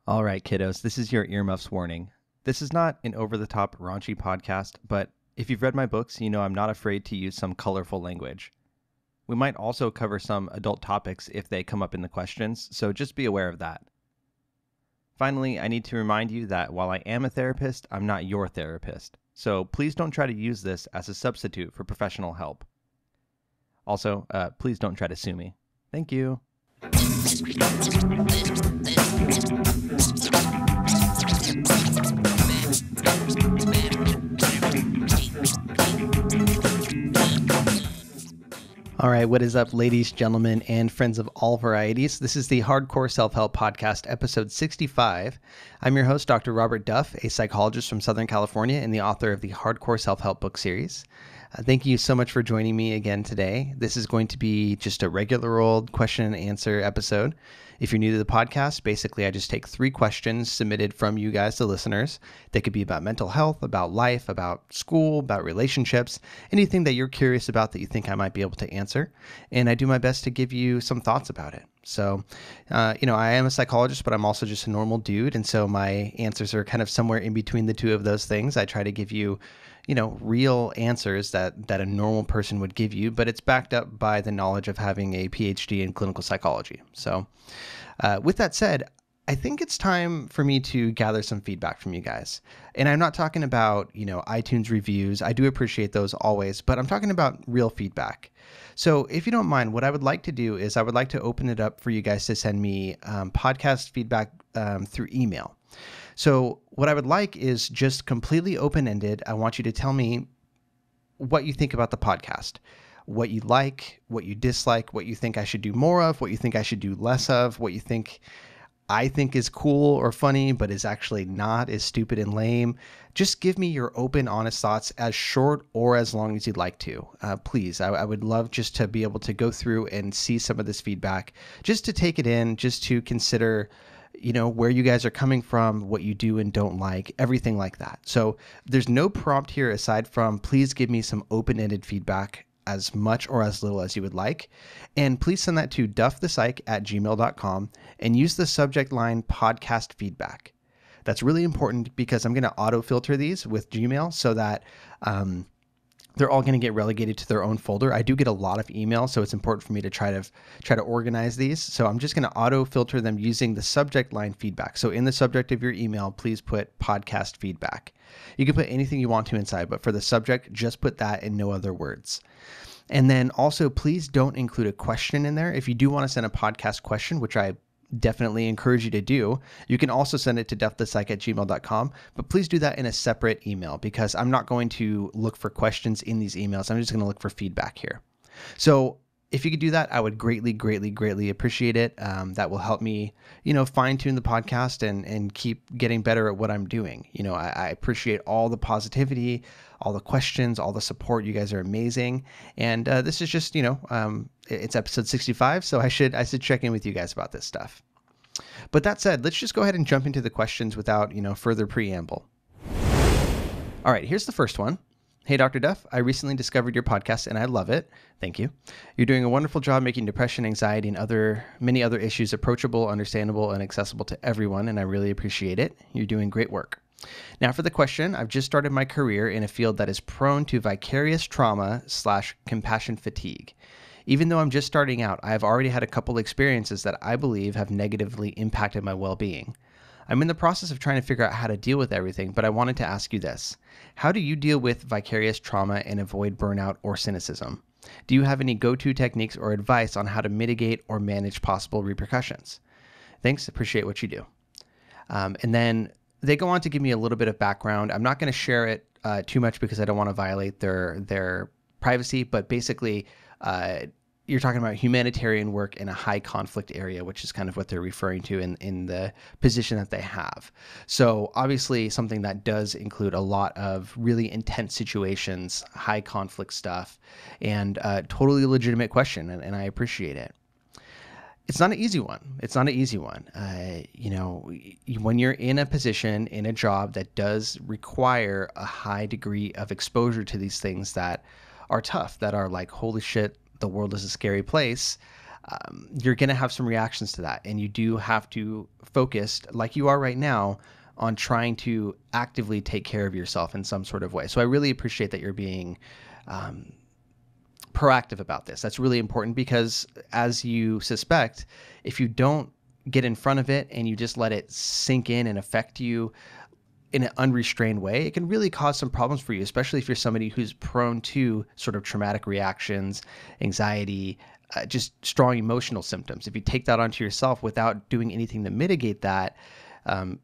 All right, kiddos, this is your earmuffs warning. This is not an over-the-top raunchy podcast, but if you've read my books, you know I'm not afraid to use some colorful language. We might also cover some adult topics if they come up in the questions, so just be aware of that. Finally, I need to remind you that while I am a therapist, I'm not your therapist, so please don't try to use this as a substitute for professional help. Also, please don't try to sue me. Thank you. All right, what is up, ladies, gentlemen, and friends of all varieties? This is the Hardcore Self-Help Podcast, episode 65. I'm your host, Dr. Robert Duff, a psychologist from Southern California and the author of the Hardcore Self-Help book series. Thank you so much for joining me again today. This is going to be just a regular old question and answer episode. If you're new to the podcast, basically I just take 3 questions submitted from you guys, the listeners. They could be about mental health, about life, about school, about relationships, anything that you're curious about that you think I might be able to answer. And I do my best to give you some thoughts about it. So, I am a psychologist, but I'm also just a normal dude. And so my answers are kind of somewhere in between the two of those things. I try to give you real answers that a normal person would give you, but it's backed up by the knowledge of having a PhD in clinical psychology. So with that said, I think it's time for me to gather some feedback from you guys. And I'm not talking about, iTunes reviews. I do appreciate those always, but I'm talking about real feedback. So if you don't mind, what I would like to do is I would like to open it up for you guys to send me podcast feedback through email. So what I would like is just completely open-ended. I want you to tell me what you think about the podcast, what you like, what you dislike, what you think I should do more of, what you think I should do less of, what you think I think is cool or funny, but is actually not, is stupid and lame. Just give me your open, honest thoughts, as short or as long as you'd like to. Please, I would love just to be able to go through and see some of this feedback, just to take it in, just to consider where you guys are coming from, what you do and don't like, everything like that. So there's no prompt here aside from please give me some open-ended feedback, as much or as little as you would like. And please send that to duffthepsych@gmail.com and use the subject line podcast feedback. That's really important because I'm going to auto-filter these with Gmail so that they're all going to get relegated to their own folder. I do get a lot of emails, so it's important for me to try to organize these. So I'm just going to auto filter them using the subject line feedback. So in the subject of your email, please put podcast feedback. You can put anything you want to inside, but for the subject, just put that and no other words. And then also, please don't include a question in there. If you do want to send a podcast question, which I definitely encourage you to do, you can also send it to duffthepsych@gmail.com, but please do that in a separate email because I'm not going to look for questions in these emails. I'm just going to look for feedback here. So if you could do that, I would greatly, greatly, greatly appreciate it. That will help me, fine tune the podcast and keep getting better at what I'm doing. I appreciate all the positivity, all the questions, all the support. You guys are amazing. And this is just, it's episode 65, so I should check in with you guys about this stuff. But that said, let's just go ahead and jump into the questions without, further preamble. All right, here's the first one. Hey, Dr. Duff, I recently discovered your podcast and I love it. Thank you. You're doing a wonderful job making depression, anxiety, and many other issues approachable, understandable, and accessible to everyone, and I really appreciate it. You're doing great work. Now for the question, I've just started my career in a field that is prone to vicarious trauma/compassion fatigue. Even though I'm just starting out, I have already had a couple experiences that I believe have negatively impacted my well-being. I'm in the process of trying to figure out how to deal with everything, but I wanted to ask you this. How do you deal with vicarious trauma and avoid burnout or cynicism? Do you have any go-to techniques or advice on how to mitigate or manage possible repercussions? Thanks, appreciate what you do. And then they go on to give me a little bit of background. I'm not going to share it too much because I don't want to violate their privacy, but basically you're talking about humanitarian work in a high conflict area, which is kind of what they're referring to in the position that they have. So obviously something that does include a lot of really intense situations, high conflict stuff, and totally legitimate question, and I appreciate it. It's not an easy one. When you're in a position, in a job that does require a high degree of exposure to these things that are tough, that are like, holy shit, the world is a scary place. you're going to have some reactions to that. And you do have to focus, like you are right now, on trying to actively take care of yourself in some sort of way. So I really appreciate that you're being proactive about this. That's really important because, as you suspect, if you don't get in front of it and you just let it sink in and affect you in an unrestrained way, it can really cause some problems for you, especially if you're somebody who's prone to sort of traumatic reactions, anxiety, just strong emotional symptoms. If you take that onto yourself without doing anything to mitigate that,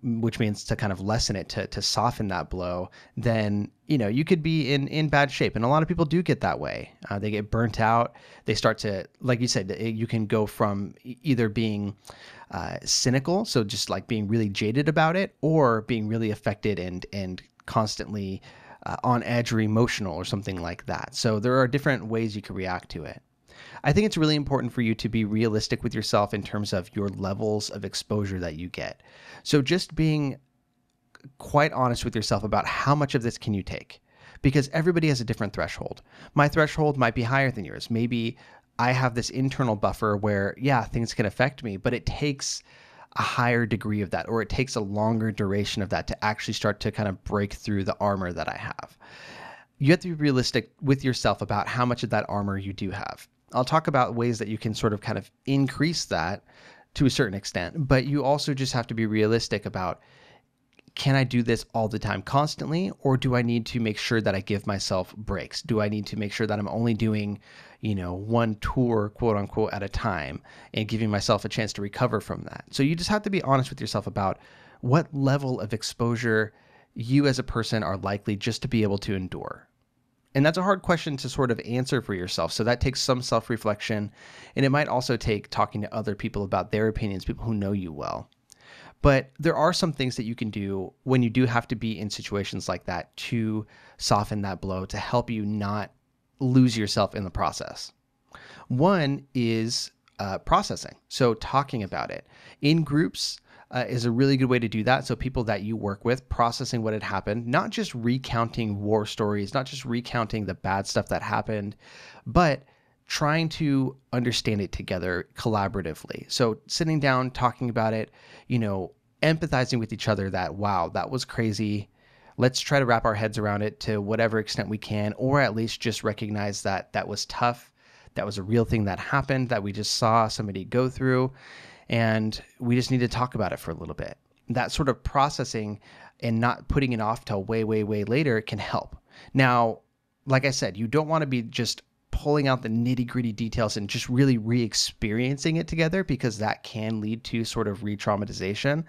which means to kind of lessen it, to soften that blow, then, you could be in bad shape. And a lot of people do get that way. They get burnt out. They start to, like you said, you can go from either being cynical, so just like being really jaded about it, or being really affected and constantly on edge or emotional or something like that. So there are different ways you can react to it. I think it's really important for you to be realistic with yourself in terms of your levels of exposure that you get. So just being quite honest with yourself about how much of this can you take, because everybody has a different threshold. My threshold might be higher than yours. Maybe I have this internal buffer where, yeah, things can affect me, but it takes a higher degree of that, or it takes a longer duration of that to actually start to kind of break through the armor that I have. You have to be realistic with yourself about how much of that armor you do have. I'll talk about ways that you can sort of kind of increase that to a certain extent, but you also just have to be realistic about, can I do this all the time constantly, or do I need to make sure that I give myself breaks? Do I need to make sure that I'm only doing, one tour, quote unquote, at a time, and giving myself a chance to recover from that? So you just have to be honest with yourself about what level of exposure you as a person are likely just to be able to endure. And that's a hard question to sort of answer for yourself. So that takes some self-reflection, and it might also take talking to other people about their opinions, people who know you well. But there are some things that you can do when you do have to be in situations like that to soften that blow, to help you not lose yourself in the process. One is processing. So talking about it in groups is a really good way to do that. So people that you work with, processing what had happened, not just recounting war stories, not just recounting the bad stuff that happened, but trying to understand it together collaboratively. So sitting down, talking about it, empathizing with each other that, wow, that was crazy. Let's try to wrap our heads around it to whatever extent we can, or at least just recognize that that was tough. That was a real thing that happened, that we just saw somebody go through, and we just need to talk about it for a little bit. That sort of processing and not putting it off till way, way, way later can help. Now, like I said, you don't want to be just pulling out the nitty-gritty details and just really re-experiencing it together, because that can lead to sort of re-traumatization,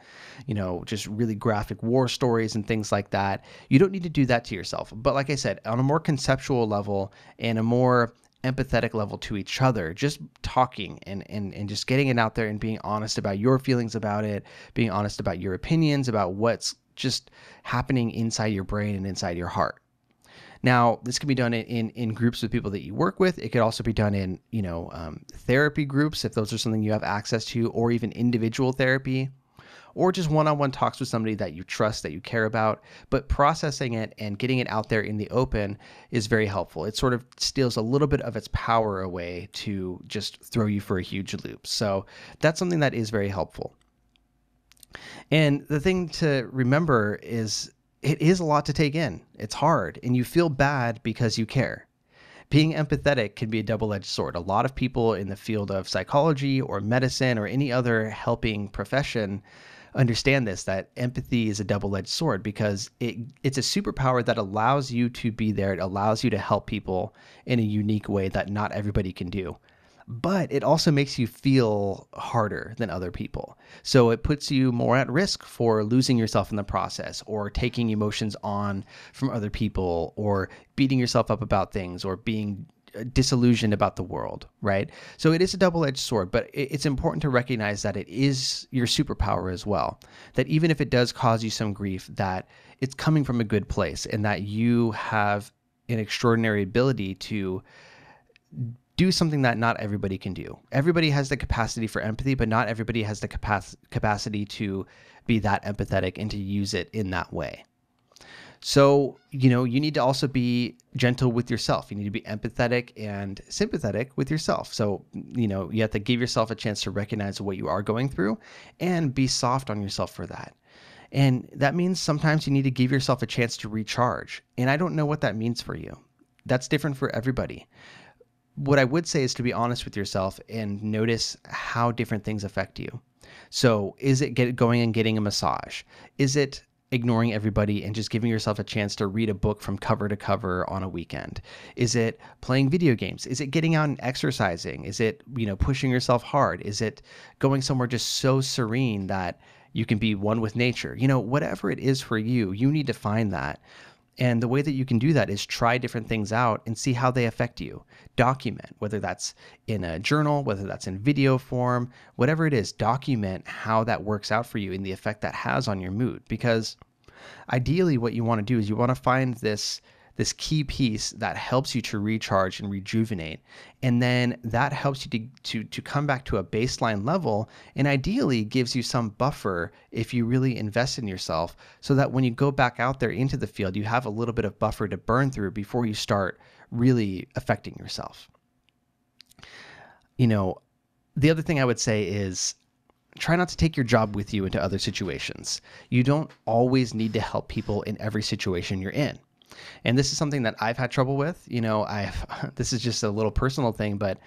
just really graphic war stories and things like that. You don't need to do that to yourself. But like I said, on a more conceptual level and a more empathetic level to each other, just talking and just getting it out there and being honest about your feelings about it, being honest about your opinions, about what's just happening inside your brain and inside your heart. Now, this can be done in groups with people that you work with. It could also be done in, therapy groups, if those are something you have access to, or even individual therapy, or just one-on-one talks with somebody that you trust, that you care about. But processing it and getting it out there in the open is very helpful. It sort of steals a little bit of its power away to just throw you for a huge loop. So that's something that is very helpful. And the thing to remember is, it is a lot to take in. It's hard, and you feel bad because you care. Being empathetic can be a double-edged sword. A lot of people in the field of psychology or medicine or any other helping profession understand this, that empathy is a double-edged sword, because it's a superpower that allows you to be there. It allows you to help people in a unique way that not everybody can do. But it also makes you feel harder than other people. So it puts you more at risk for losing yourself in the process, or taking emotions on from other people, or beating yourself up about things, or being disillusioned about the world, right? So it is a double-edged sword, but it's important to recognize that it is your superpower as well. That even if it does cause you some grief, that it's coming from a good place, and that you have an extraordinary ability to do something that not everybody can do. Everybody has the capacity for empathy, but not everybody has the capacity to be that empathetic and to use it in that way. So, you need to also be gentle with yourself. You need to be empathetic and sympathetic with yourself. So, you have to give yourself a chance to recognize what you are going through and be soft on yourself for that. And that means sometimes you need to give yourself a chance to recharge. And I don't know what that means for you. That's different for everybody. What I would say is to be honest with yourself and notice how different things affect you. So is it going and getting a massage? Is it ignoring everybody and just giving yourself a chance to read a book from cover to cover on a weekend? Is it playing video games? Is it getting out and exercising? Is it, pushing yourself hard? Is it going somewhere just so serene that you can be one with nature? Whatever it is for you, you need to find that. And the way that you can do that is try different things out and see how they affect you. Document, whether that's in a journal, whether that's in video form, whatever it is, document how that works out for you and the effect that has on your mood. Because ideally what you want to do is you want to find this key piece that helps you to recharge and rejuvenate. And then that helps you to come back to a baseline level, and ideally gives you some buffer if you really invest in yourself, so that when you go back out there into the field, you have a little bit of buffer to burn through before you start really affecting yourself. The other thing I would say is try not to take your job with you into other situations. You don't always need to help people in every situation you're in. And this is something that I've had trouble with. This is just a little personal thing, but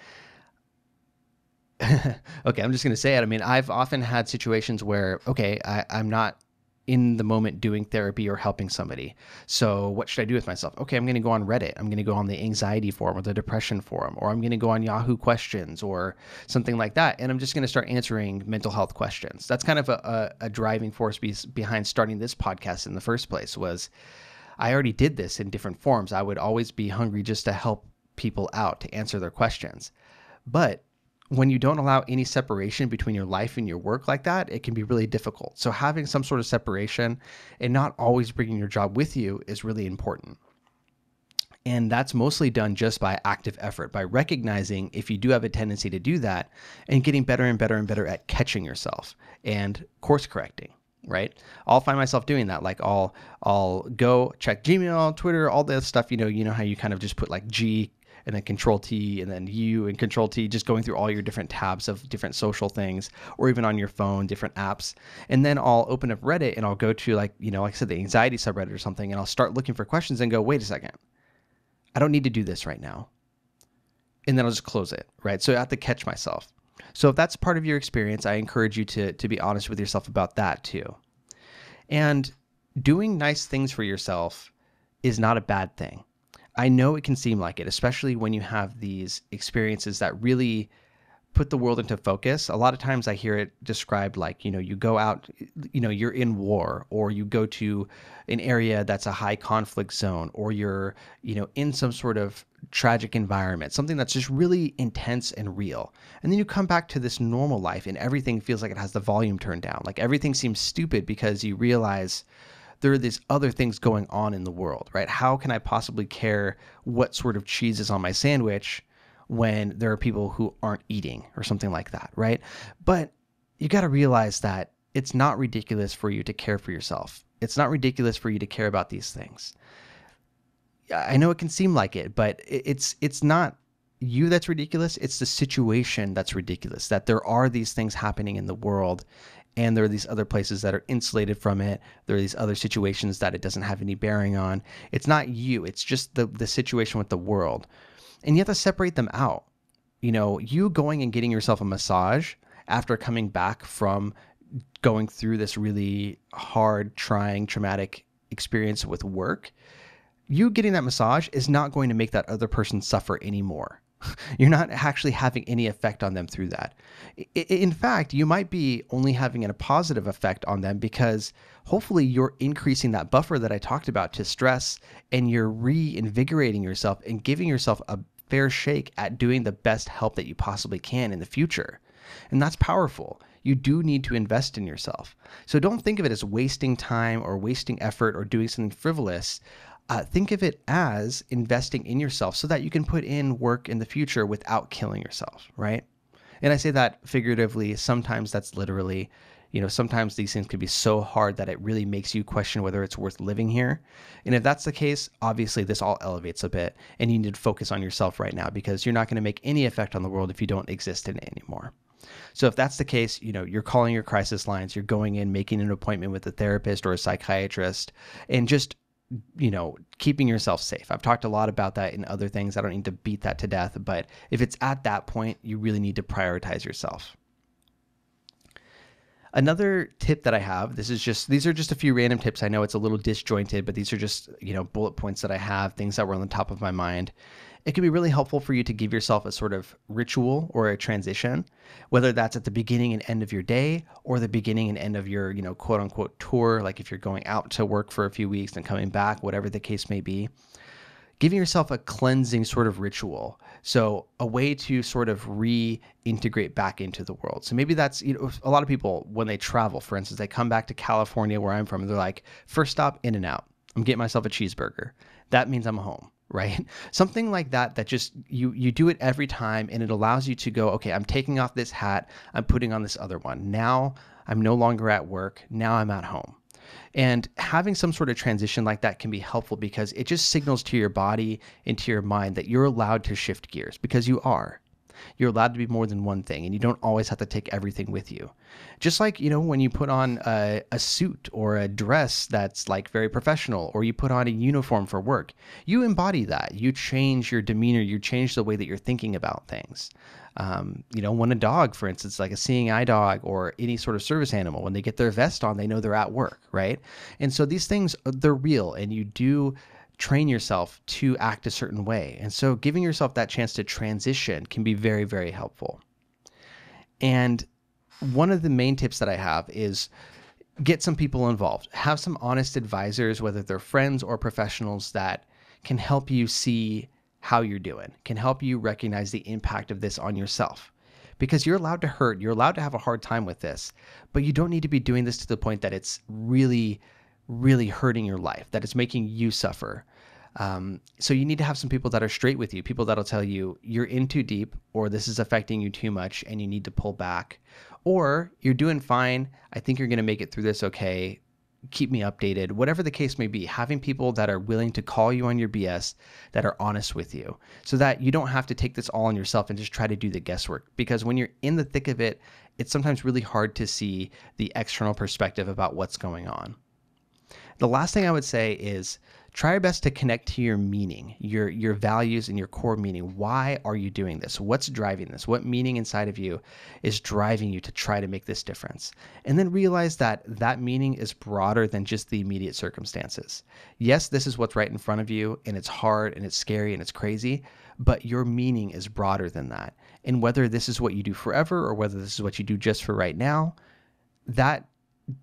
okay, I'm just going to say it. I mean, I've often had situations where, okay, I'm not in the moment doing therapy or helping somebody. So what should I do with myself? Okay, I'm going to go on Reddit. I'm going to go on the anxiety forum or the depression forum, or I'm going to go on Yahoo Questions or something like that. And I'm just going to start answering mental health questions. That's kind of a driving force behind starting this podcast in the first place. Was I already did this in different forms. I would always be hungry just to help people out, to answer their questions. But when you don't allow any separation between your life and your work like that, it can be really difficult. So having some sort of separation and not always bringing your job with you is really important. And that's mostly done just by active effort, by recognizing if you do have a tendency to do that and getting better and better and better at catching yourself and course correcting. Right? I'll find myself doing that. Like I'll go check Gmail, Twitter, all that stuff. You know how you kind of just put like G and then Control T and then U and Control T, just going through all your different tabs of different social things, or even on your phone, different apps. And then I'll open up Reddit and I'll go to like I said, the anxiety subreddit or something, and I'll start looking for questions and go, wait a second, I don't need to do this right now. And then I'll just close it, right? So I have to catch myself. So if that's part of your experience, I encourage you to be honest with yourself about that too. And doing nice things for yourself is not a bad thing. I know it can seem like it, especially when you have these experiences that really put the world into focus. A lot of times I hear it described like, you go out, you're in war, or you go to an area that's a high conflict zone, or you're, in some sort of tragic environment, something that's just really intense and real. And then you come back to this normal life and everything feels like it has the volume turned down. Like everything seems stupid because you realize there are these other things going on in the world, right? How can I possibly care what sort of cheese is on my sandwich when there are people who aren't eating or something like that, right? But you got to realize that it's not ridiculous for you to care for yourself. It's not ridiculous for you to care about these things. I know it can seem like it, but it's not you that's ridiculous. It's the situation that's ridiculous, that there are these things happening in the world and there are these other places that are insulated from it. There are these other situations that it doesn't have any bearing on. It's not you. It's just the situation with the world. And you have to separate them out. You going and getting yourself a massage after coming back from going through this really hard, trying, traumatic experience with work, you getting that massage is not going to make that other person suffer anymore. You're not actually having any effect on them through that. In fact, you might be only having a positive effect on them because hopefully you're increasing that buffer that I talked about to stress, and you're reinvigorating yourself and giving yourself a fair shake at doing the best help that you possibly can in the future. And that's powerful. You do need to invest in yourself. So don't think of it as wasting time or wasting effort or doing something frivolous. Think of it as investing in yourself so that you can put in work in the future without killing yourself, right? And I say that figuratively. Sometimes that's literally, Sometimes these things can be so hard that it really makes you question whether it's worth living here. And if that's the case, obviously this all elevates a bit, and you need to focus on yourself right now, because you're not going to make any effect on the world if you don't exist in it anymore. So if that's the case, you're calling your crisis lines, you're going in, making an appointment with a therapist or a psychiatrist, and just, keeping yourself safe. I've talked a lot about that in other things. I don't need to beat that to death, but if it's at that point, you really need to prioritize yourself. Another tip that I have, these are just a few random tips. I know it's a little disjointed, but these are just, bullet points that I have, things that were on the top of my mind. It can be really helpful for you to give yourself a sort of ritual or a transition, whether that's at the beginning and end of your day or the beginning and end of your, quote unquote tour. Like if you're going out to work for a few weeks and coming back, whatever the case may be. Giving yourself a cleansing sort of ritual. So a way to sort of reintegrate back into the world. So maybe that's, a lot of people when they travel, for instance, they come back to California where I'm from, and they're like, first stop, In-N-Out. I'm getting myself a cheeseburger. That means I'm home, right? Something like that just, you do it every time, and it allows you to go, okay, I'm taking off this hat, I'm putting on this other one. Now I'm no longer at work. Now I'm at home. And having some sort of transition like that can be helpful because it just signals to your body and to your mind that you're allowed to shift gears, because you are. You're allowed to be more than one thing, and you don't always have to take everything with you. Just like, when you put on a suit or a dress that's like very professional, or you put on a uniform for work, you embody that. You change your demeanor, you change the way that you're thinking about things. When a dog, for instance, like a seeing eye dog or any sort of service animal, when they get their vest on, they know they're at work, right? And so these things, they're real, and you do train yourself to act a certain way. And so giving yourself that chance to transition can be very, very helpful. And one of the main tips that I have is get some people involved. Have some honest advisors, whether they're friends or professionals, that can help you see how you're doing, can help you recognize the impact of this on yourself. Because you're allowed to hurt, you're allowed to have a hard time with this, but you don't need to be doing this to the point that it's really, really hurting your life, that it's making you suffer. So you need to have some people that are straight with you, people that'll tell you you're in too deep, or this is affecting you too much and you need to pull back, or you're doing fine, I think you're going to make it through this okay, keep me updated. Whatever the case may be, having people that are willing to call you on your BS, that are honest with you, so that you don't have to take this all on yourself and just try to do the guesswork. Because when you're in the thick of it, it's sometimes really hard to see the external perspective about what's going on. The last thing I would say is try your best to connect to your meaning, your values and your core meaning. Why are you doing this? What's driving this? What meaning inside of you is driving you to try to make this difference? And then realize that that meaning is broader than just the immediate circumstances. Yes, this is what's right in front of you, and it's hard and it's scary and it's crazy, but your meaning is broader than that. And whether this is what you do forever or whether this is what you do just for right now, that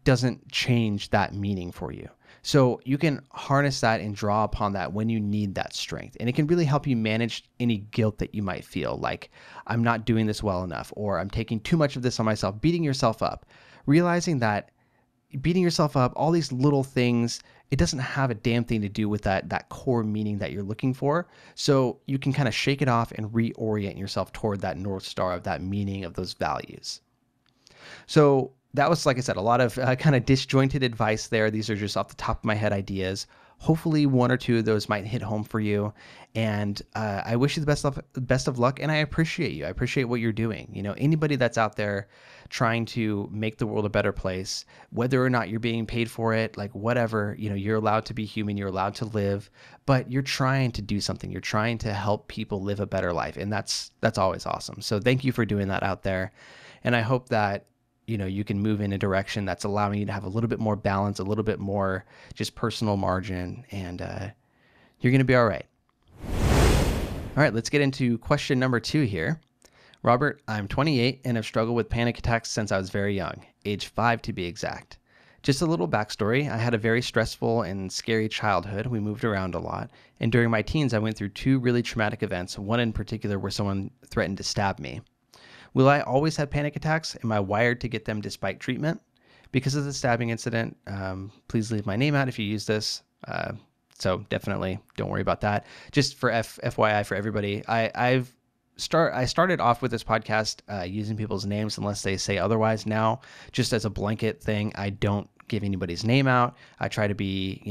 doesn't change that meaning for you. So you can harness that and draw upon that when you need that strength. And it can really help you manage any guilt that you might feel, like I'm not doing this well enough, or I'm taking too much of this on myself, beating yourself up. Realizing that beating yourself up, all these little things, it doesn't have a damn thing to do with that core meaning that you're looking for. So you can kind of shake it off and reorient yourself toward that North Star of that meaning, of those values. So that was, like I said, a lot of kind of disjointed advice there. These are just off the top of my head ideas. Hopefully one or two of those might hit home for you. And I wish you the best of luck. And I appreciate you. I appreciate what you're doing. Anybody that's out there trying to make the world a better place, whether or not you're being paid for it, like whatever, you're allowed to be human, you're allowed to live, but you're trying to do something. You're trying to help people live a better life. And that's always awesome. So thank you for doing that out there. And I hope that you can move in a direction that's allowing you to have a little bit more balance, a little bit more just personal margin, and you're going to be all right. All right, let's get into question number 2 here. Robert, I'm 28 and have struggled with panic attacks since I was very young, age 5 to be exact. Just a little backstory. I had a very stressful and scary childhood. We moved around a lot. And during my teens, I went through 2 really traumatic events, one in particular where someone threatened to stab me. Will I always have panic attacks? Am I wired to get them despite treatment? Because of the stabbing incident, please leave my name out if you use this. So definitely don't worry about that. Just for FYI for everybody, I've I started off with this podcast using people's names unless they say otherwise. Now, just as a blanket thing, I don't give anybody's name out. I try to be,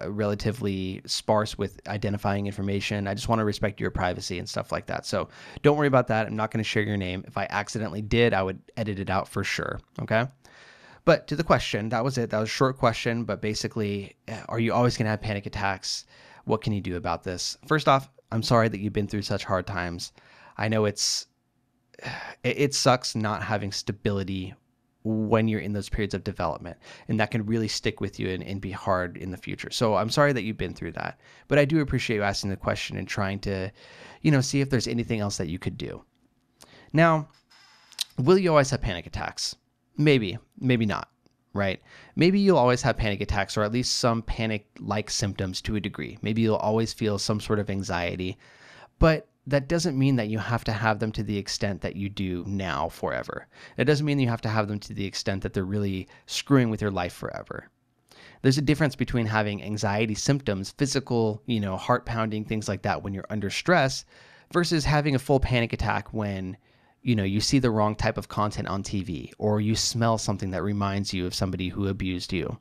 relatively sparse with identifying information. I just want to respect your privacy and stuff like that. So don't worry about that. I'm not going to share your name. If I accidentally did, I would edit it out for sure. Okay. But to the question, that was it. That was a short question, but basically, are you always going to have panic attacks? What can you do about this? First off, I'm sorry that you've been through such hard times. I know it sucks not having stability when you're in those periods of development, and that can really stick with you and be hard in the future. So I'm sorry that you've been through that, but I do appreciate you asking the question and trying to, see if there's anything else that you could do. Now, will you always have panic attacks? Maybe, maybe not, right? Maybe you'll always have panic attacks, or at least some panic-like symptoms to a degree. Maybe you'll always feel some sort of anxiety, but that doesn't mean that you have to have them to the extent that you do now forever. It doesn't mean you have to have them to the extent that they're really screwing with your life forever. There's a difference between having anxiety symptoms, physical, heart pounding, things like that when you're under stress, versus having a full panic attack when you see the wrong type of content on TV, or you smell something that reminds you of somebody who abused you.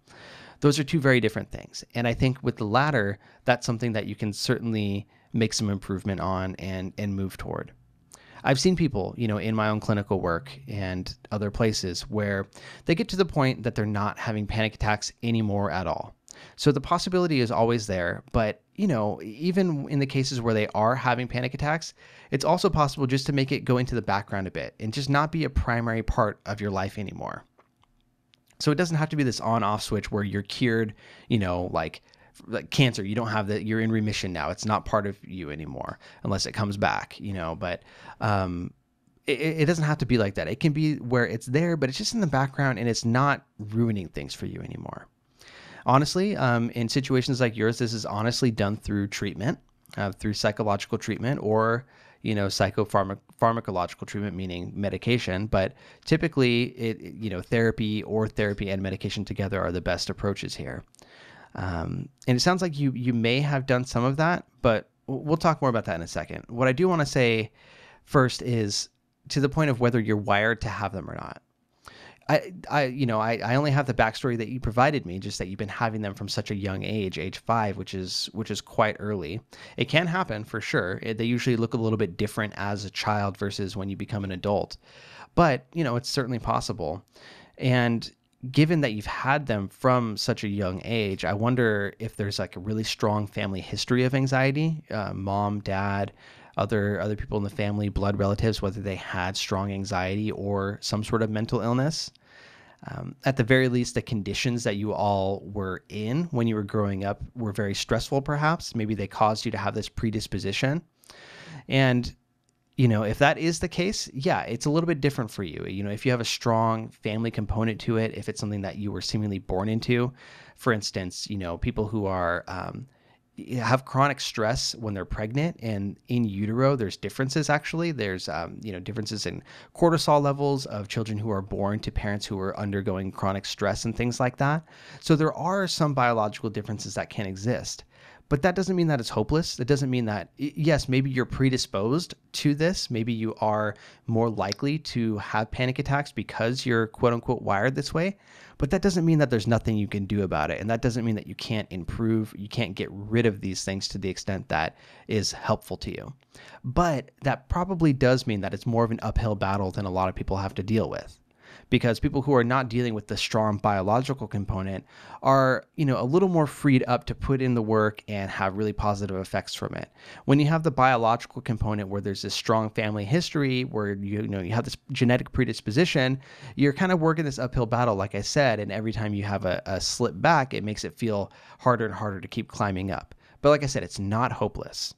Those are two very different things. And I think with the latter, that's something that you can certainly make some improvement on and move toward. I've seen people, in my own clinical work and other places where they get to the point that they're not having panic attacks anymore at all. So the possibility is always there, but even in the cases where they are having panic attacks, it's also possible just to make it go into the background a bit and just not be a primary part of your life anymore. So it doesn't have to be this on-off switch where you're cured, like cancer. You don't have that. You're in remission now. It's not part of you anymore unless it comes back, but it doesn't have to be like that. It can be where it's there, but it's just in the background and it's not ruining things for you anymore. Honestly, in situations like yours, this is honestly done through treatment, through psychological treatment, or psychopharmacological treatment, meaning medication. But typically, therapy and medication together are the best approaches here. And it sounds like you may have done some of that, but we'll talk more about that in a second. What I do want to say first is to the point of whether you're wired to have them or not. I only have the backstory that you provided me, just that you've been having them from such a young age 5, which is quite early. It can happen for sure. They usually look a little bit different as a child versus when you become an adult, but it's certainly possible. And given that you've had them from such a young age, I wonder if there's like a really strong family history of anxiety, mom, dad, other people in the family, blood relatives, whether they had strong anxiety or some sort of mental illness. At the very least, the conditions that you all were in when you were growing up were very stressful, perhaps. Maybe they caused you to have this predisposition. And, if that is the case, yeah, it's a little bit different for you. If you have a strong family component to it, if it's something that you were seemingly born into, for instance, people who are have chronic stress when they're pregnant and in utero, there's differences actually. There's, differences in cortisol levels of children who are born to parents who are undergoing chronic stress and things like that. So there are some biological differences that can exist. But that doesn't mean that it's hopeless. It doesn't mean that, yes, maybe you're predisposed to this. Maybe you are more likely to have panic attacks because you're quote unquote wired this way. But that doesn't mean that there's nothing you can do about it. And that doesn't mean that you can't improve. You can't get rid of these things to the extent that is helpful to you. But that probably does mean that it's more of an uphill battle than a lot of people have to deal with. Because people who are not dealing with the strong biological component are, a little more freed up to put in the work and have really positive effects from it. When you have the biological component where there's this strong family history, where you have this genetic predisposition, you're kind of working this uphill battle, like I said, and every time you have a slip back, it makes it feel harder and harder to keep climbing up. But like I said, it's not hopeless.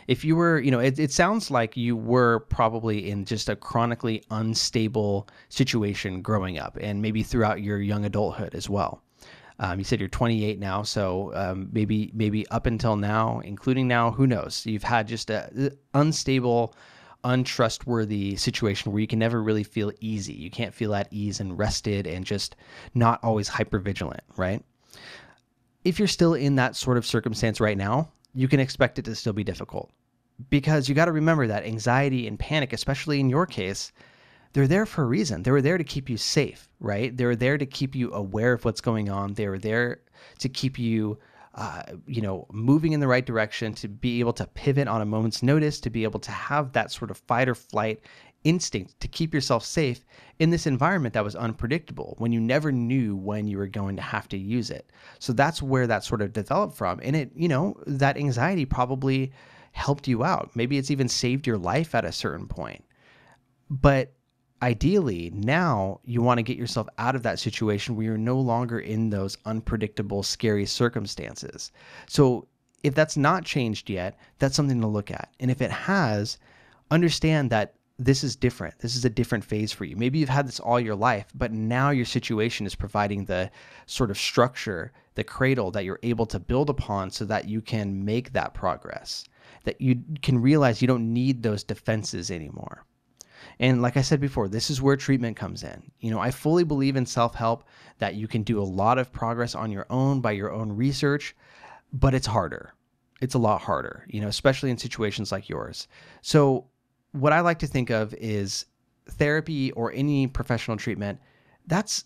If you were, it sounds like you were probably in just a chronically unstable situation growing up and maybe throughout your young adulthood as well. You said you're 28 now, so maybe up until now, including now, who knows? You've had just a unstable, untrustworthy situation where you can never really feel easy. You can't feel at ease and rested and just not always hypervigilant, right? If you're still in that sort of circumstance right now, you can expect it to still be difficult. because you got to remember that anxiety and panic, especially in your case, they're there for a reason. They were there to keep you safe, right? They were there to keep you aware of what's going on. They were there to keep you, moving in the right direction, to be able to pivot on a moment's notice, to be able to have that sort of fight or flight instinct to keep yourself safe in this environment that was unpredictable, when you never knew when you were going to have to use it. So that's where that sort of developed from. And it, that anxiety probably helped you out. Maybe it's even saved your life at a certain point. But ideally, now you want to get yourself out of that situation where you're no longer in those unpredictable, scary circumstances. So if that's not changed yet, that's something to look at. And if it has, understand that this is different. This is a different phase for you. Maybe you've had this all your life, but now your situation is providing the sort of structure, the cradle that you're able to build upon so that you can make that progress, that you can realize you don't need those defenses anymore. And like I said before, this is where treatment comes in. I fully believe in self-help, that you can do a lot of progress on your own by your own research, but it's harder. It's a lot harder, especially in situations like yours. So what I like to think of is therapy or any professional treatment. That's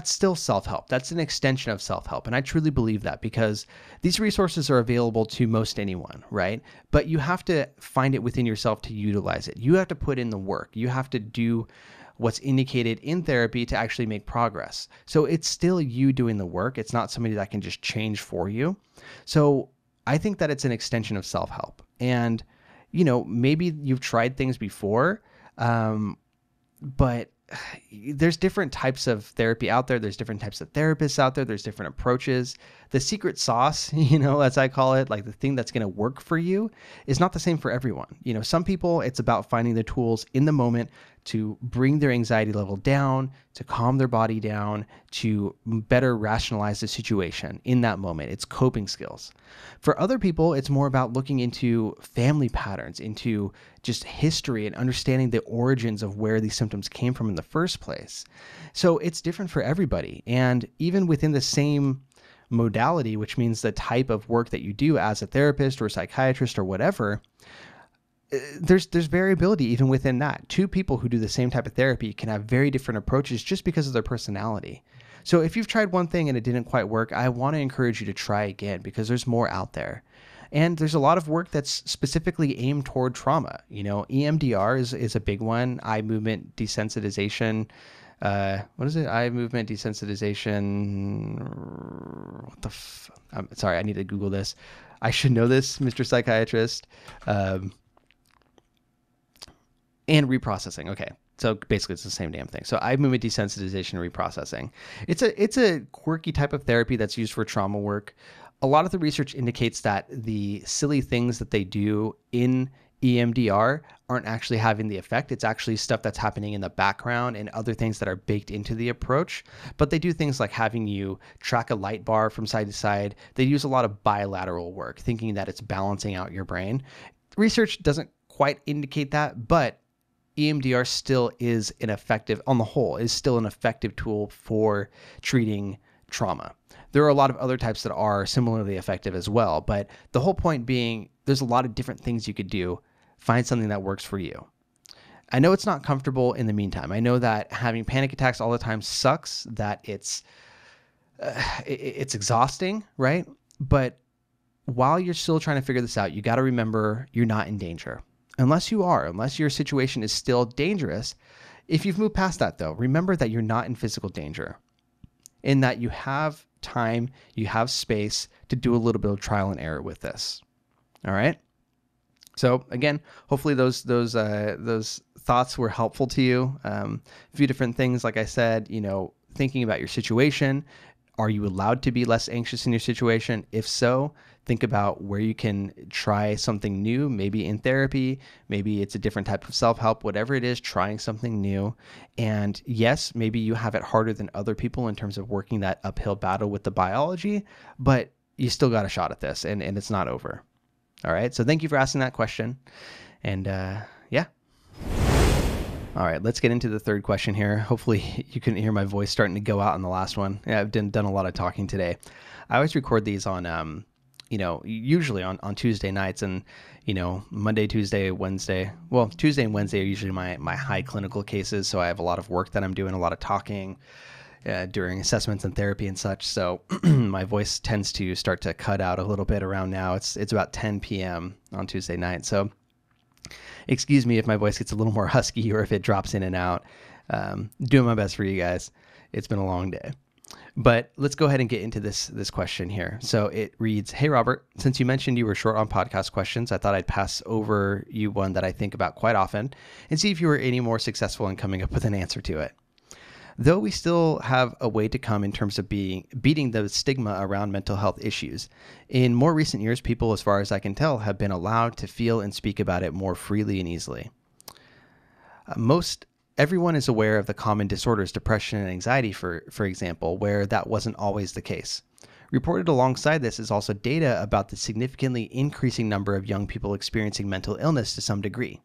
still self-help. That's an extension of self-help. And I truly believe that, because these resources are available to most anyone, right? But you have to find it within yourself to utilize it. You have to put in the work. You have to do what's indicated in therapy to actually make progress. So it's still you doing the work. It's not somebody that can just change for you. So I think that it's an extension of self-help. And maybe you've tried things before, but there's different types of therapy out there. There's different types of therapists out there. There's different approaches. The secret sauce, as I call it, like the thing that's going to work for you, is not the same for everyone. Some people, it's about finding the tools in the moment to bring their anxiety level down, to calm their body down, to better rationalize the situation in that moment. It's coping skills. For other people, it's more about looking into family patterns, into just history, and understanding the origins of where these symptoms came from in the first place. So it's different for everybody. And even within the same modality, which means the type of work that you do as a therapist or a psychiatrist or whatever, there's variability even within that. Two people who do the same type of therapy can have very different approaches just because of their personality. So if you've tried one thing and it didn't quite work, I want to encourage you to try again, because there's more out there. And there's a lot of work that's specifically aimed toward trauma. EMDR is a big one. Eye movement desensitization. What is it? Eye movement desensitization. I'm sorry, I need to Google this. I should know this, Mr. Psychiatrist. And reprocessing. Okay. So basically it's the same damn thing. So eye movement desensitization and reprocessing. It's a quirky type of therapy that's used for trauma work. A lot of the research indicates that the silly things that they do in EMDR aren't actually having the effect. It's actually stuff that's happening in the background and other things that are baked into the approach. But they do things like having you track a light bar from side to side. They use a lot of bilateral work, thinking that it's balancing out your brain. Research doesn't quite indicate that, but EMDR still is on the whole, is still an effective tool for treating trauma. There are a lot of other types that are similarly effective as well, but the whole point being, there's a lot of different things you could do. Find something that works for you. I know it's not comfortable in the meantime. I know that having panic attacks all the time sucks, that it's exhausting, right? But while you're still trying to figure this out, you got to remember you're not in danger. Unless your situation is still dangerous. If you've moved past that, though, remember that you're not in physical danger, and that you have time, you have space to do a little bit of trial and error with this. All right. So again, hopefully those thoughts were helpful to you. A few different things, like I said, thinking about your situation. Are you allowed to be less anxious in your situation? If so, think about where you can try something new, maybe in therapy, maybe it's a different type of self-help, whatever it is, trying something new. And yes, maybe you have it harder than other people in terms of working that uphill battle with the biology, but you still got a shot at this, and it's not over. All right. So thank you for asking that question. And yeah. All right, let's get into the third question here. Hopefully you couldn't hear my voice starting to go out on the last one. Yeah, I've done a lot of talking today. I always record these on, usually on Tuesday nights, and, Monday, Tuesday, Wednesday. Well, Tuesday and Wednesday are usually my high clinical cases. So I have a lot of work that I'm doing, a lot of talking during assessments and therapy and such. So my voice tends to start to cut out a little bit around now. It's about 10 p.m. on Tuesday night. So excuse me if my voice gets a little more husky or if it drops in and out. Doing my best for you guys. It's been a long day. But let's go ahead and get into this question here. So it reads, "Hey, Robert, since you mentioned you were short on podcast questions, I thought I'd pass over you one that I think about quite often and see if you were any more successful in coming up with an answer to it. Though we still have a way to come in terms of beating the stigma around mental health issues, in more recent years, people, as far as I can tell, have been allowed to feel and speak about it more freely and easily. Everyone is aware of the common disorders, depression and anxiety, for example, where that wasn't always the case. Reported alongside this is also data about the significantly increasing number of young people experiencing mental illness to some degree.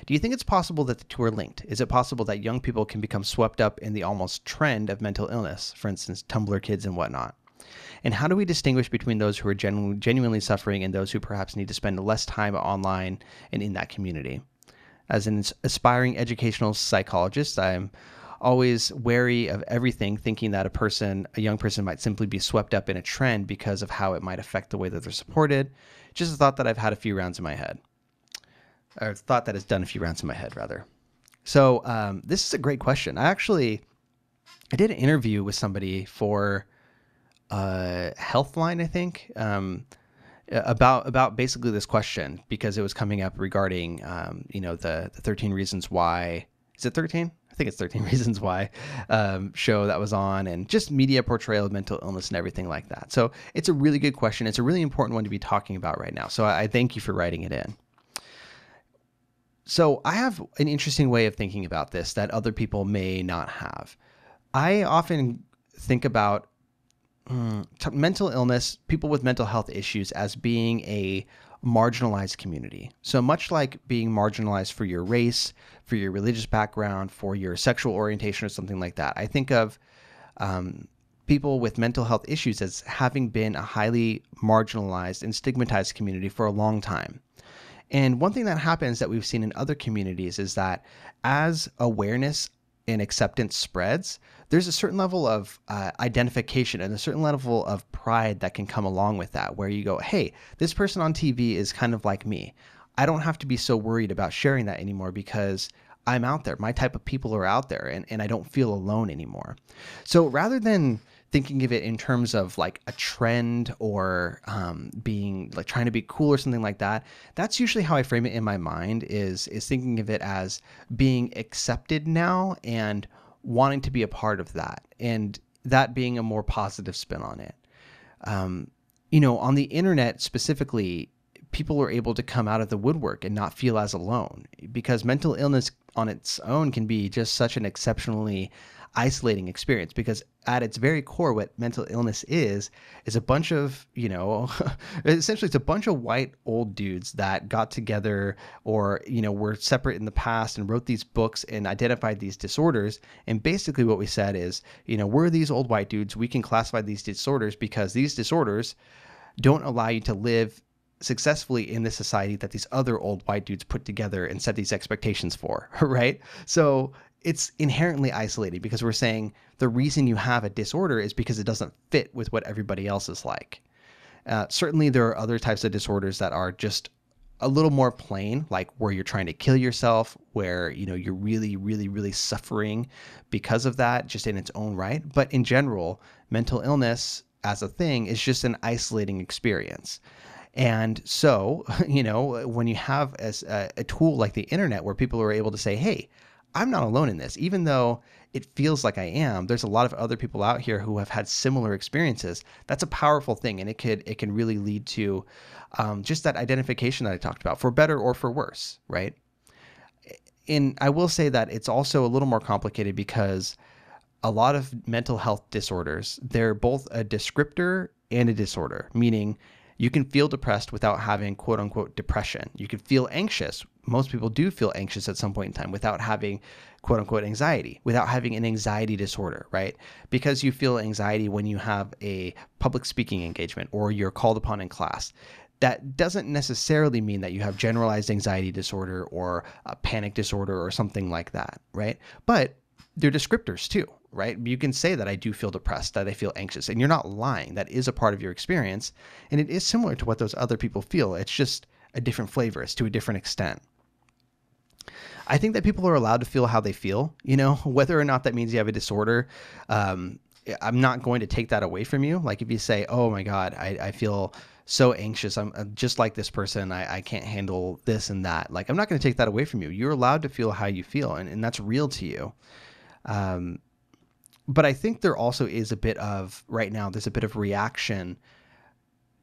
Do you think it's possible that the two are linked? Is it possible that young people can become swept up in the almost trend of mental illness, for instance, Tumblr kids and whatnot? And how do we distinguish between those who are genuinely suffering and those who perhaps need to spend less time online and in that community? As an aspiring educational psychologist, I'm always wary of everything, thinking that a young person might simply be swept up in a trend because of how it might affect the way that they're supported. Just a thought that I've had a few rounds in my head. Or thought that has done a few rounds in my head, rather. So this is a great question. I did an interview with somebody for Healthline, I think, about basically this question, because it was coming up regarding, the 13 Reasons Why. Is it 13? I think it's 13 Reasons Why show that was on, and just media portrayal of mental illness and everything like that. So it's a really good question. It's a really important one to be talking about right now. So I thank you for writing it in. So I have an interesting way of thinking about this that other people may not have. I often think about mental illness, people with mental health issues, as being a marginalized community. So much like being marginalized for your race, for your religious background, for your sexual orientation or something like that. I think of people with mental health issues as having been a highly marginalized and stigmatized community for a long time. And one thing that happens that we've seen in other communities is that as awareness and acceptance spreads, there's a certain level of identification and a certain level of pride that can come along with that, where you go, hey, this person on TV is kind of like me. I don't have to be so worried about sharing that anymore because I'm out there. My type of people are out there, and I don't feel alone anymore. So rather than thinking of it in terms of like a trend or being like trying to be cool or something like that, that's usually how I frame it in my mind, is thinking of it as being accepted now and wanting to be a part of that, and that being a more positive spin on it. On the internet specifically, people are able to come out of the woodwork and not feel as alone, because mental illness on its own can be just such an exceptionally isolating experience, because at its very core, what mental illness is a bunch of, essentially it's a bunch of white old dudes that got together or, were separate in the past and wrote these books and identified these disorders. And basically what we said is, we're these old white dudes. We can classify these disorders because these disorders don't allow you to live successfully in the society that these other old white dudes put together and set these expectations for, right? So it's inherently isolated, because we're saying the reason you have a disorder is because it doesn't fit with what everybody else is like. Certainly there are other types of disorders that are just a little more plain, like where you're trying to kill yourself, where, you're really, really, really suffering because of that just in its own right. But in general, mental illness as a thing is just an isolating experience. And so, when you have a tool like the internet where people are able to say, hey, I'm not alone in this, even though it feels like I am, there's a lot of other people out here who have had similar experiences. That's a powerful thing. And it can really lead to just that identification that I talked about, for better or for worse, right? And I will say that it's also a little more complicated, because a lot of mental health disorders, they're both a descriptor and a disorder, meaning you can feel depressed without having quote unquote depression. You can feel anxious most people do feel anxious at some point in time without having quote unquote anxiety, without having an anxiety disorder, right? Because you feel anxiety when you have a public speaking engagement or you're called upon in class. That doesn't necessarily mean that you have generalized anxiety disorder or a panic disorder or something like that, right? But they're descriptors too, right? You can say that I do feel depressed, that I feel anxious, and you're not lying. That is a part of your experience, and it is similar to what those other people feel. It's just a different flavor. It's to a different extent. I think that people are allowed to feel how they feel, whether or not that means you have a disorder. I'm not going to take that away from you. Like if you say, oh my God, I feel so anxious. I'm just like this person. I can't handle this and that. Like, I'm not going to take that away from you. You're allowed to feel how you feel, and that's real to you. But I think there also is right now, there's a bit of reaction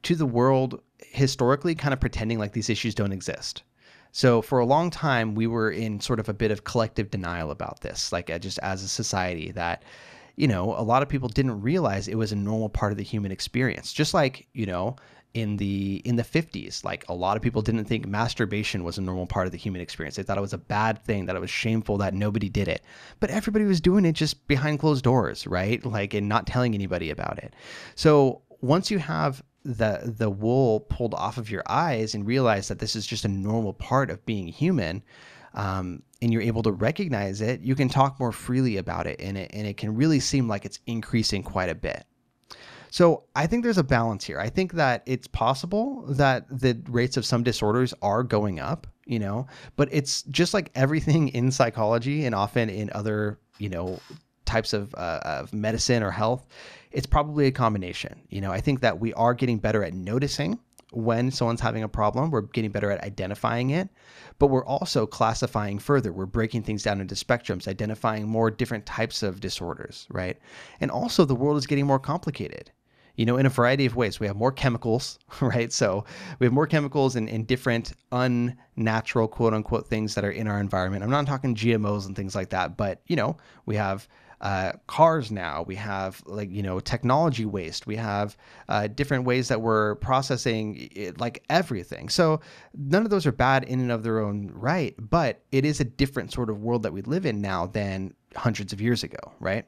to the world historically kind of pretending like these issues don't exist. So for a long time, we were in sort of a bit of collective denial about this, like just as a society that, a lot of people didn't realize it was a normal part of the human experience. Just like, in the 50s, like a lot of people didn't think masturbation was a normal part of the human experience. They thought it was a bad thing, that it was shameful, that nobody did it. But everybody was doing it just behind closed doors, right? Like, and not telling anybody about it. So once you have the wool pulled off of your eyes and realize that this is just a normal part of being human, and you're able to recognize it, you can talk more freely about it, and it can really seem like it's increasing quite a bit. So I think there's a balance here. I think that it's possible that the rates of some disorders are going up, but it's just like everything in psychology and often in other, types of medicine or health. It's probably a combination. I think that we are getting better at noticing when someone's having a problem. We're getting better at identifying it, but we're also classifying further. We're breaking things down into spectrums, identifying more different types of disorders, right? And also the world is getting more complicated. In a variety of ways. We have more chemicals, right? So we have more chemicals and different unnatural, quote unquote, things that are in our environment. I'm not talking GMOs and things like that, but, we have cars now. We have technology waste. We have different ways that we're processing it, like everything. So none of those are bad in and of their own right, but it is a different sort of world that we live in now than hundreds of years ago, right?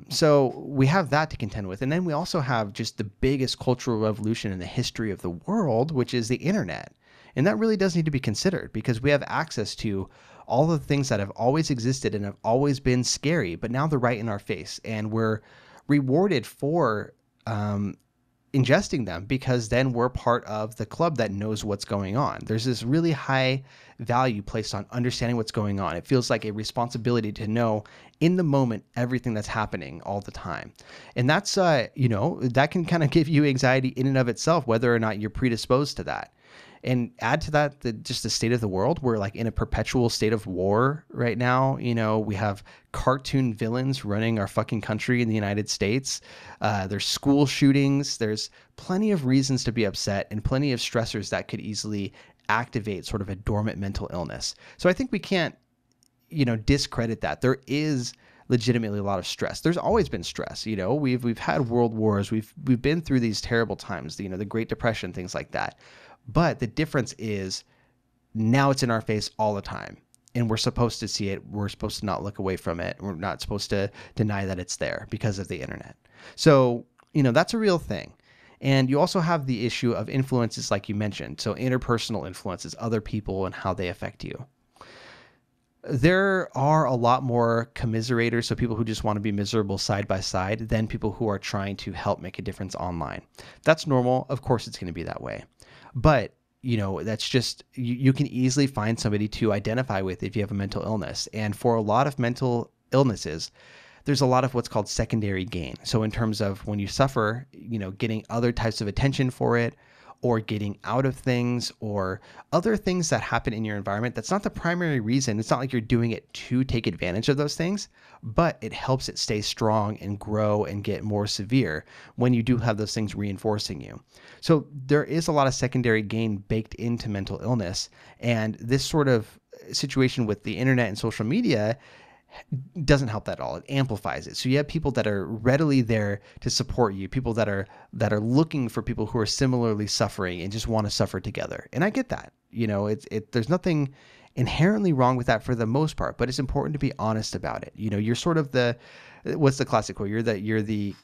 So we have that to contend with. And then we also have just the biggest cultural revolution in the history of the world, which is the internet. And that really does need to be considered because we have access to all the things that have always existed and have always been scary, but now they're right in our face. And we're rewarded for ingesting them because then we're part of the club that knows what's going on. There's this really high value placed on understanding what's going on. It feels like a responsibility to know in the moment everything that's happening all the time. And that's, that can kind of give you anxiety in and of itself, whether or not you're predisposed to that. And add to that just the state of the world. We're like in a perpetual state of war right now. We have cartoon villains running our fucking country in the United States. There's school shootings. There's plenty of reasons to be upset and plenty of stressors that could easily activate sort of a dormant mental illness. So I think we can't, discredit that. There is legitimately a lot of stress. There's always been stress. We've had world wars. We've been through these terrible times. The Great Depression, things like that. But the difference is now it's in our face all the time and we're supposed to see it. We're supposed to not look away from it. We're not supposed to deny that it's there because of the internet. So, that's a real thing. And you also have the issue of influences like you mentioned. So interpersonal influences, other people and how they affect you. There are a lot more commiserators, so people who just want to be miserable side by side, than people who are trying to help make a difference online. That's normal. Of course, it's going to be that way. But, that's just, you can easily find somebody to identify with if you have a mental illness. And for a lot of mental illnesses, there's a lot of what's called secondary gain. So in terms of when you suffer, getting other types of attention for it, or getting out of things, or other things that happen in your environment. That's not the primary reason. It's not like you're doing it to take advantage of those things, but it helps it stay strong and grow and get more severe when you do have those things reinforcing you. So there is a lot of secondary gain baked into mental illness. And this sort of situation with the internet and social media doesn't help that at all. It amplifies it. So you have people that are readily there to support you, people that are looking for people who are similarly suffering and just want to suffer together. And I get that. There's nothing inherently wrong with that for the most part, but it's important to be honest about it. You're sort of what's the classic quote? You're the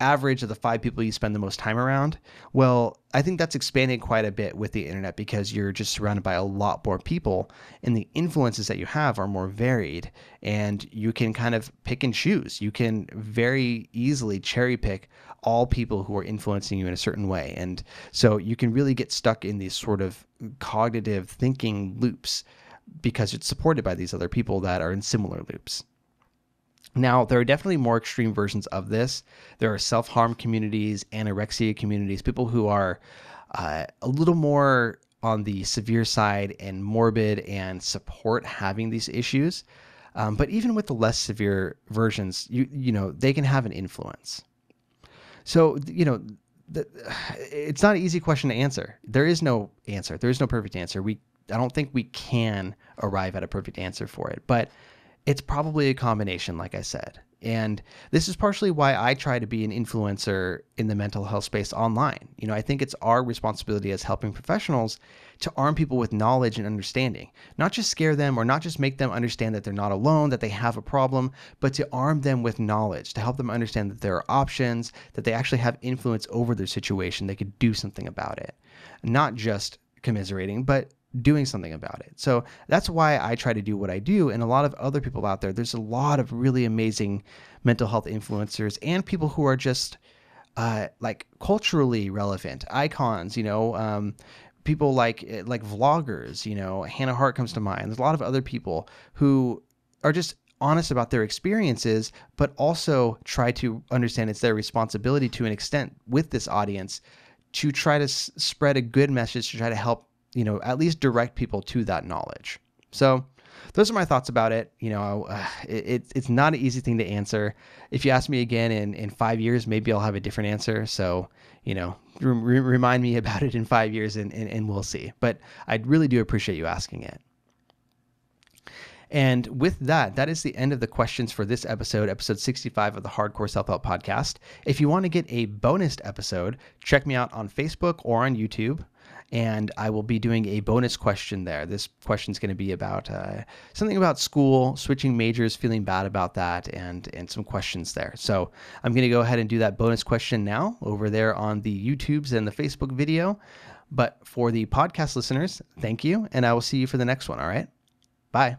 average of the 5 people you spend the most time around. Well, I think that's expanding quite a bit with the internet because you're just surrounded by a lot more people, and the influences that you have are more varied, and you can kind of pick and choose. You can very easily cherry pick all people who are influencing you in a certain way. And so you can really get stuck in these sort of cognitive thinking loops because it's supported by these other people that are in similar loops. Now, there are definitely more extreme versions of this. There are self-harm communities, anorexia communities, people who are a little more on the severe side and morbid and support having these issues. But even with the less severe versions, they can have an influence. So, it's not an easy question to answer. There is no answer. There is no perfect answer. I don't think we can arrive at a perfect answer for it, but it's probably a combination, like I said. And this is partially why I try to be an influencer in the mental health space online. I think it's our responsibility as helping professionals to arm people with knowledge and understanding, not just scare them or not just make them understand that they're not alone, that they have a problem, but to arm them with knowledge, to help them understand that there are options, that they actually have influence over their situation. They could do something about it, not just commiserating, but doing something about it. So that's why I try to do what I do. And a lot of other people out there, there's a lot of really amazing mental health influencers and people who are just like culturally relevant icons, people like vloggers, Hannah Hart comes to mind. There's a lot of other people who are just honest about their experiences, but also try to understand it's their responsibility to an extent with this audience to try to spread a good message, to try to help at least direct people to that knowledge. So those are my thoughts about it. It's not an easy thing to answer. If you ask me again in 5 years, maybe I'll have a different answer. So, remind me about it in 5 years and we'll see. But I really do appreciate you asking it. And with that is the end of the questions for this episode 65 of the Hardcore Self-Help Podcast. If you want to get a bonus episode, check me out on Facebook or on YouTube. And I will be doing a bonus question there. This question is going to be about something about school, switching majors, feeling bad about that, and some questions there. So I'm going to go ahead and do that bonus question now over there on the YouTubes and the Facebook video. But for the podcast listeners, thank you, and I will see you for the next one, all right? Bye.